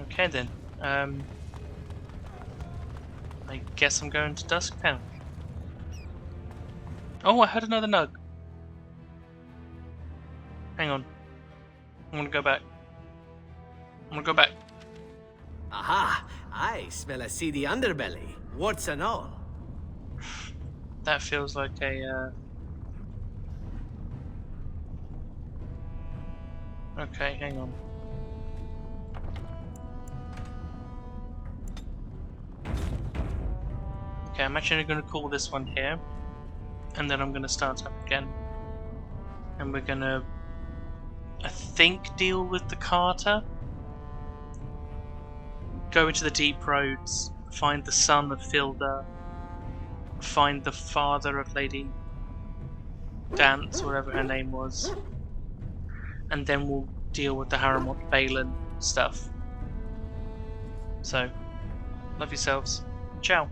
Okay then. I guess I'm going to Dusktown. Oh, I heard another nug. Hang on. I'm gonna go back. I'm gonna go back. Aha! I smell a seedy underbelly. Warts and all. That feels like a, Okay, hang on. Okay, I'm actually going to call this one here, and then I'm going to start up again. And we're going to, I think, deal with the Carter. Go into the deep roads, find the son of Filda, find the father of Lady Dance, whatever her name was, and then we'll deal with the Harrowmont Balin stuff. So, love yourselves. Ciao.